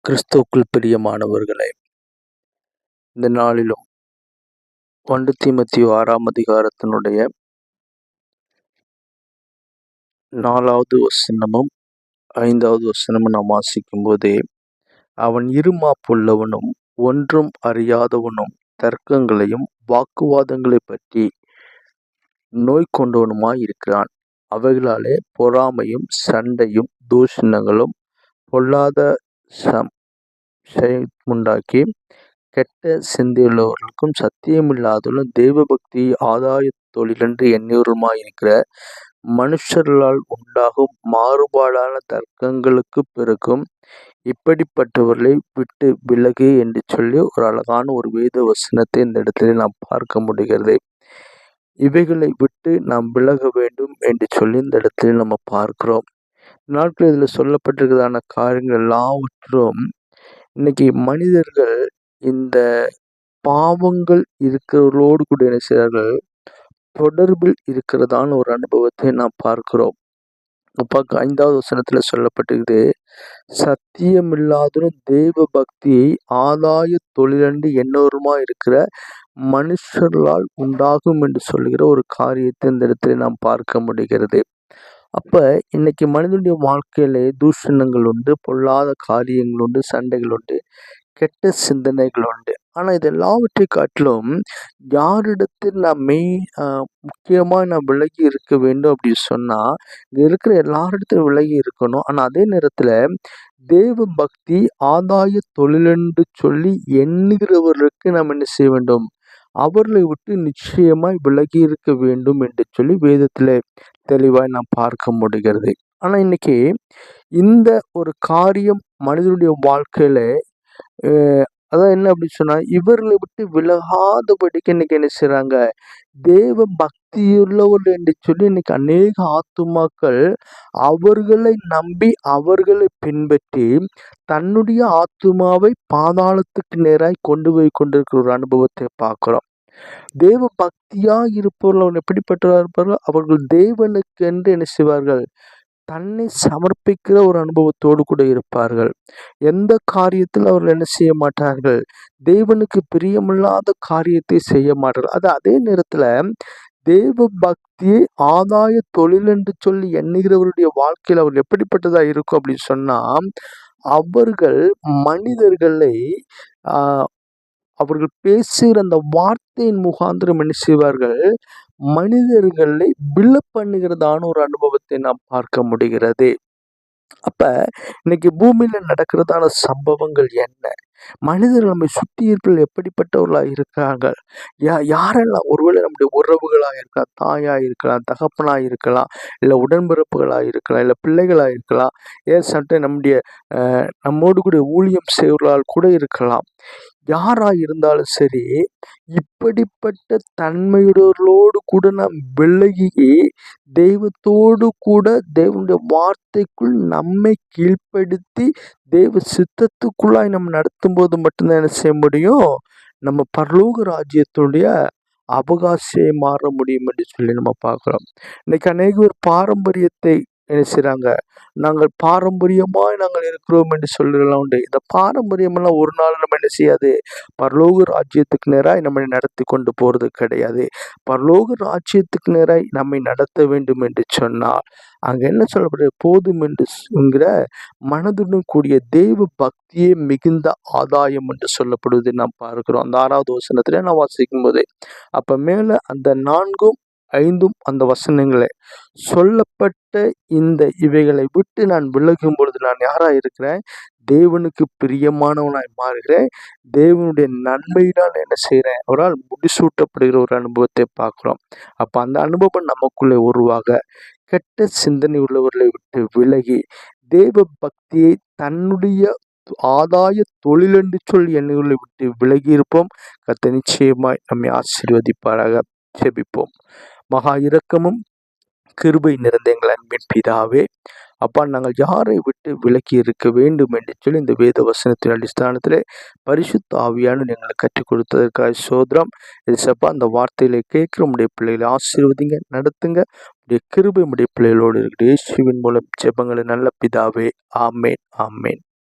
கிறிஸ்துவுக்குள் பிரியமானவர்களே, இந்த நாளிலும் 1 தீமோத்தேயு 6ஆம் அதிகாரத்தினுடைய 4வது வசனமும் 5வது வசனமும் நாம் வாசிக்கும் போதே, அவன் இருமாப்புள்ளவனும் ஒன்றும் அறியாதவனும் தர்க்கங்களையும் வாக்குவாதங்களை பற்றி நோய் கொண்டவனுமாய் இருக்கிறான். அவைகளாலே பொறாமையும் சண்டையும் தூஷணங்களும் பொல்லாத உண்டாக்கி கெட்ட சிந்தையுள்ளவர்களுக்கும் சத்தியமில்லாதவர்களும் தெய்வ பக்தியை ஆதாய தொழிலென்று எண்ணியவருமாயிருக்கிற மனுஷர்களால் உண்டாகும் மாறுபாடான தர்க்கங்களுக்கு பிறகும் இப்படிப்பட்டவர்களை விட்டு விலகு என்று சொல்லி ஒரு அழகான ஒரு வேத வசனத்தை இந்த இடத்துல நாம் பார்க்க முடிகிறது. இவைகளை விட்டு நாம் விலக வேண்டும் என்று சொல்லி இந்த இடத்துல நம்ம பார்க்கிறோம். நாட்கள் இதில் சொல்லப்பட்டிருக்கிறதான காரியங்கள் எல்லாவற்றும் இன்னைக்கு மனிதர்கள் இந்த பாவங்கள் இருக்கிறவர்களோடு கூட என்ன செய்கிறார்கள், தொடர்பில் இருக்கிறதான ஒரு அனுபவத்தை நாம் பார்க்கிறோம். 5வது வசனத்துல சொல்லப்பட்டிருக்குது, சத்தியமில்லாதவரும் தெய்வ பக்தியை ஆதாய தொழிலண்டு எண்ணவருமா இருக்கிற மனுஷர்களால் உண்டாகும் என்று சொல்லுகிற ஒரு காரியத்தை இந்த இடத்துல நாம் பார்க்க முடிகிறது. அப்ப இன்னைக்கு மனிதனுடைய வாழ்க்கையிலே தூஷணங்கள் உண்டு, பொல்லாத காரியங்கள் உண்டு, சண்டைகள் உண்டு, கெட்ட சிந்தனைகள் உண்டு. ஆனா இது எல்லாவற்றை காட்டிலும் யாரிடத்தில் நாம் முக்கியமா நாம் விலகி இருக்க வேண்டும் அப்படின்னு சொன்னா, இங்க இருக்கிற எல்லாரிடத்திலும் விலகி இருக்கணும். ஆனா அதே நேரத்துல தேவ பக்தி ஆதாய தொழிலென்று சொல்லி எண்ணுகிறவர்களுக்கு நாம் என்ன செய்ய வேண்டும், அவர்களை விட்டு நிச்சயமாய் விலகி இருக்க வேண்டும் என்று சொல்லி வேதத்திலே தெளிவாய் நாம் பார்க்க முடிகிறது. ஆனா இன்னைக்கு இந்த ஒரு காரியம் மனிதனுடைய வாழ்க்கையில அதான் என்ன அப்படின்னு சொன்னா, இவர்களை விட்டு விலகாதபடிக்கு இன்னைக்கு என்ன செய்றாங்க, தேவ பக்தியுள்ளவர்கள் என்று சொல்லி இன்னைக்கு அநேக ஆத்துமாக்கள் அவர்களை நம்பி அவர்களை பின்பற்றி தன்னுடைய ஆத்துமாவை பாதாளத்துக்கு நேராய் கொண்டு போய் கொண்டிருக்கிற ஒரு அனுபவத்தை பார்க்கிறோம். தேவ பக்தியா இருப்பவர்கள் எப்படிப்பட்டவர்களாக இருப்பார்கள், அவர்கள் தேவனுக்கு என்று என்ன செய்வார்கள், தன்னை சமர்ப்பிக்கிற ஒரு அனுபவத்தோடு கூட இருப்பார்கள். எந்த காரியத்தில் அவர்கள் என்ன செய்ய மாட்டார்கள், தேவனுக்கு பிரியமில்லாத காரியத்தை செய்ய மாட்டார்கள். அது அதே நேரத்துல தேவ பக்தியை ஆதாய தொழில் என்று சொல்லி எண்ணுகிறவருடைய வாழ்க்கையில் அவர்கள் எப்படிப்பட்டதா இருக்கும் அப்படின்னு சொன்னா, அவர்கள் மனிதர்களை அவர்கள் பேசுகிற அந்த வார்த்தையின் முகாந்திரம் என்ன செய்வார்கள், மனிதர்களை பண்ணுகிறதான ஒரு அனுபவத்தை நாம் பார்க்க முடிகிறது. அப்ப இன்னைக்கு பூமியில நடக்கிறதான சம்பவங்கள் என்ன, மனிதர்கள் நம்மை சுற்றி இருப்பவர்கள் எப்படிப்பட்டவர்களா இருக்காங்க, யாரெல்லாம் ஒருவேளை நம்முடைய உறவுகளா இருக்கலாம், தாயா இருக்கலாம், தகப்பனா இருக்கலாம், இல்ல உடன்பிறப்புகளா இருக்கலாம், இல்ல பிள்ளைகளா இருக்கலாம், ஏன் சட்டை நம்மோடு கூட ஊழியம் செய்வர்களால் கூட இருக்கலாம். யாரா இருந்தாலும் சரி, இப்படிப்பட்ட தன்மையுடையவர்களோடு கூட நாம் விலகி தெய்வத்தோடு கூட தேவனுடைய வார்த்தைக்குள் நம்மை கீழ்ப்படுத்தி தேவ சித்தத்துக்குள்ளாய் நம்ம நடத்தும் போது மட்டும்தான் என்ன செய்ய முடியும், நம்ம பரலோக ராஜ்யத்துடைய அவகாசியை மாற முடியும் என்று சொல்லி நம்ம பார்க்கிறோம். இன்னைக்கு அநேகர் பாரம்பரியத்தை என்ன செய்றாங்க, நாங்கள் பாரம்பரியமாய் நாங்கள் இருக்கிறோம் என்று சொல்லுறலாம் உண்டு. இந்த பாரம்பரியமெல்லாம் ஒரு நாள் நம்ம என்ன செய்யாது, பரலோக ராஜ்யத்துக்கு நேராய் நம்மை நடத்தி கொண்டு போறது கிடையாது. பரலோக ராஜ்யத்துக்கு நேராய் நம்மை நடத்த வேண்டும் என்று சொன்னால் அங்க என்ன சொல்லப்படுது, போதும் என்கிற மனதுடன் கூடிய தெய்வ பக்தியே மிகுந்த ஆதாயம் என்று சொல்லப்படுவதை நாம் பார்க்கிறோம். அந்த 6வது வசனத்திலே நான் வாசிக்கும் போது, அப்ப மேல அந்த 4ம் 5ம் அந்த வசனங்களே சொல்லப்பட்ட இந்த இவைகளை விட்டு நான் விலகும் பொழுது நான் யாரா இருக்கிறேன், தேவனுக்கு பிரியமானவனாய் மாறுகிறேன். தேவனுடைய நன்மையினால் என்ன செய்கிறேன், அவரால் முடிசூட்டப்படுகிற ஒரு அனுபவத்தை பார்க்கிறோம். அப்ப அந்த அனுபவம் நமக்குள்ளே உருவாக கெட்ட சிந்தனை உள்ளவர்களை விட்டு விலகி தேவ பக்தியை தன்னுடைய ஆதாய தொழிலென்று சொல்லி எண்ணங்களை விட்டு விலகி இருப்போம். கர்த்தர் நிச்சயமாய் நம்மை ஆசீர்வதிப்பாராக. ஜெபிப்போம். மகா இரக்கமும் கிருபை நிறைந்த எங்கள் அன்பின் பிதாவே, அப்பா, நாங்கள் யாரை விட்டு விலக்கி இருக்க வேண்டும் என்று சொல்லி இந்த வேத வசனத்தின் அடிஸ்தானத்திலே பரிசுத்த ஆவியானவர் எங்களுக்கு கற்றுக் கொடுத்ததற்காக சோத்திரம். ஏசப்பா, அந்த வார்த்தையில கேட்கிற உடைய பிள்ளைகளை ஆசீர்வதிங்க, நடத்துங்க. உடைய கிருபை உடைய பிள்ளைகளோடு இருக்கிற இயேசுவின் மூலம் ஜெபங்களை நல்ல பிதாவே. ஆமேன், ஆமேன்.